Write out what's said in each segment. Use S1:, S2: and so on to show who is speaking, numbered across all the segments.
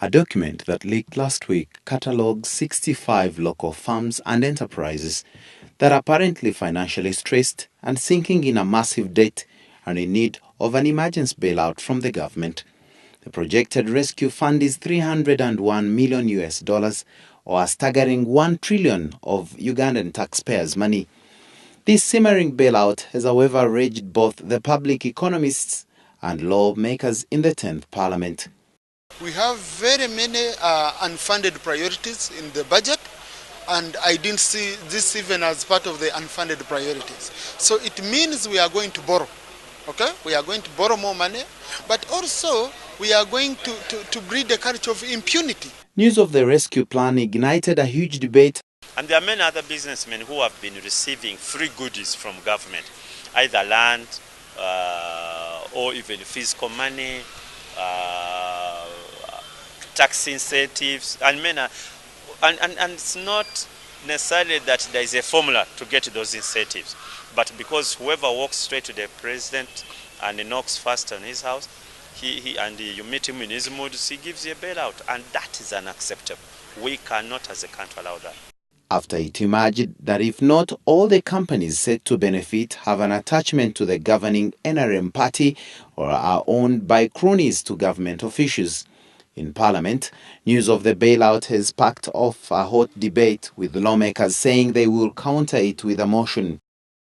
S1: A document that leaked last week catalogues 65 local firms and enterprises that are apparently financially stressed and sinking in a massive debt and in need of an emergency bailout from the government. The projected rescue fund is $301 million US, or a staggering 1 trillion of Ugandan taxpayers' money. This simmering bailout has, however, raged both the public economists and lawmakers in the 10th Parliament.
S2: We have very many unfunded priorities in the budget, and I didn't see this even as part of the unfunded priorities. So it means we are going to borrow, okay? We are going to borrow more money, but also we are going to breed a culture of impunity.
S1: News of the rescue plan ignited a huge debate.
S3: And there are many other businessmen who have been receiving free goodies from government, either land or even fiscal money, tax incentives, and it's not necessarily that there is a formula to get those incentives, but because whoever walks straight to the president and he knocks first on his house, you meet him in his moods, he gives you a bailout, and that is unacceptable. We cannot as a country allow that.
S1: After it emerged that if not all the companies set to benefit have an attachment to the governing NRM party or are owned by cronies to government officials. In Parliament, news of the bailout has sparked off a hot debate, with lawmakers saying they will counter it with a motion.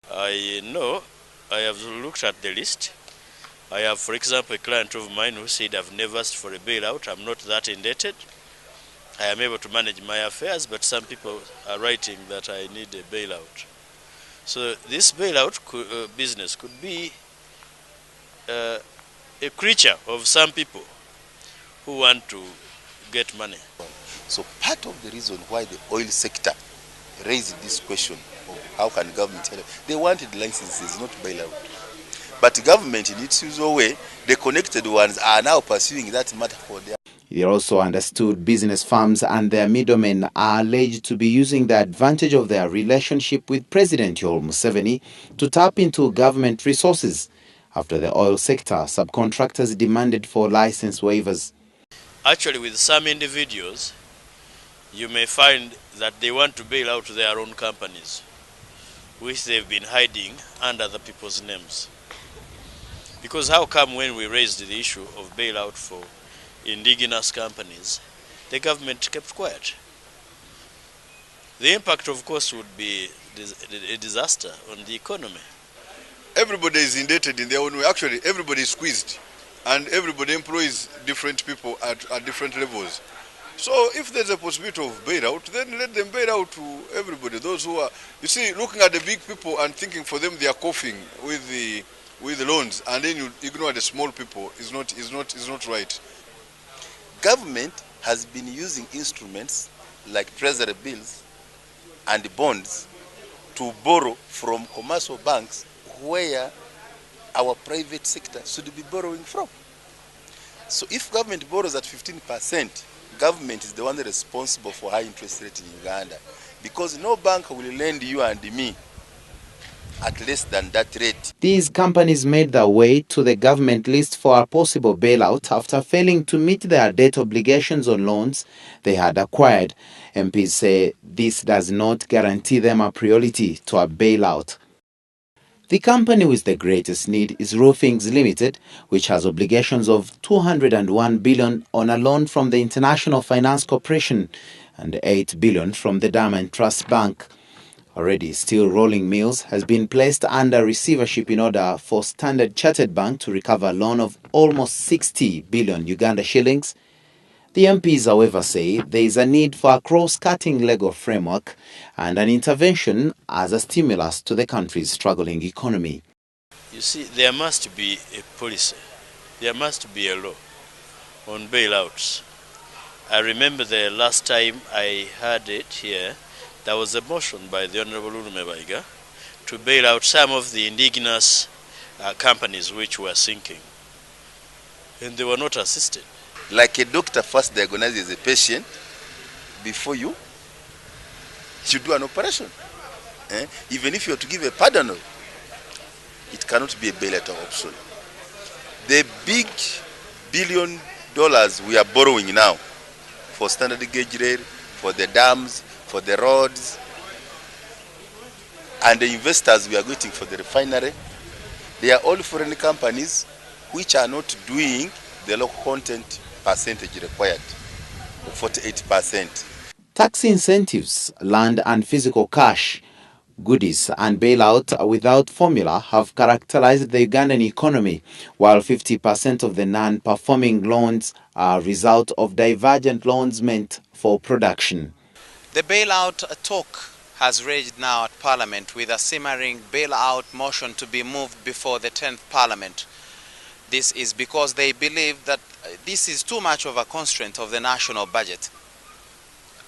S4: I know, I have looked at the list. I have, for example, a client of mine who said, I've never asked for a bailout, I'm not that indebted. I am able to manage my affairs, but some people are writing that I need a bailout. So this bailout business could be a creature of some people who want to get money.
S5: So part of the reason why the oil sector raised this question of how can government help, they wanted licenses, not bailout. But government, in its usual way, the connected ones are now pursuing that matter for their.
S1: They also understood business firms and their middlemen are alleged to be using the advantage of their relationship with President Yoweri Museveni to tap into government resources. After the oil sector, subcontractors demanded for license waivers.
S4: Actually, with some individuals, you may find that they want to bail out their own companies, which they've been hiding under other people's names. Because how come when we raised the issue of bailout for indigenous companies, the government kept quiet? The impact, of course, would be a disaster on the economy.
S6: Everybody is indebted in their own way. Actually, everybody is squeezed, and everybody employs different people at different levels. So if there's a possibility of bailout, then let them bail out to everybody. Those who are, you see, looking at the big people and thinking for them they are coughing with the loans, and then you ignore the small people is not right.
S5: Government has been using instruments like treasury bills and bonds to borrow from commercial banks where our private sector should be borrowing from. So if government borrows at 15%, government is the one responsible for high interest rate in Uganda, because no bank will lend you and me at less than that rate.
S1: These companies made their way to the government list for a possible bailout after failing to meet their debt obligations on loans they had acquired. MPs say this does not guarantee them a priority to a bailout. The company with the greatest need is Roofings Limited, which has obligations of $201 billion on a loan from the International Finance Corporation and $8 billion from the Diamond Trust Bank. Already, Steel Rolling Mills has been placed under receivership in order for Standard Chartered Bank to recover a loan of almost 60 billion Uganda shillings. The MPs, however, say there is a need for a cross-cutting legal framework and an intervention as a stimulus to the country's struggling economy.
S4: You see, there must be a policy, there must be a law on bailouts. I remember the last time I heard it here, there was a motion by the Honorable Ulumebaiga to bail out some of the indigenous companies which were sinking, and they were not assisted.
S5: Like a doctor first diagnoses a patient before you do an operation. Even if you are to give a pardon, it cannot be a bailout option. The big $1 billion we are borrowing now for standard gauge rail, for the dams, for the roads, and the investors we are getting for the refinery, they are all foreign companies which are not doing the local content percentage required, 48%.
S1: Tax incentives, land and physical cash, goodies and bailout without formula have characterized the Ugandan economy, while 50% of the non-performing loans are a result of divergent loans meant for production. The bailout talk has raged now at Parliament, with a simmering bailout motion to be moved before the 10th Parliament. This is because they believe that this is too much of a constraint of the national budget.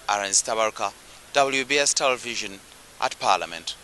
S1: Aaron Stabarka, WBS Television, at Parliament.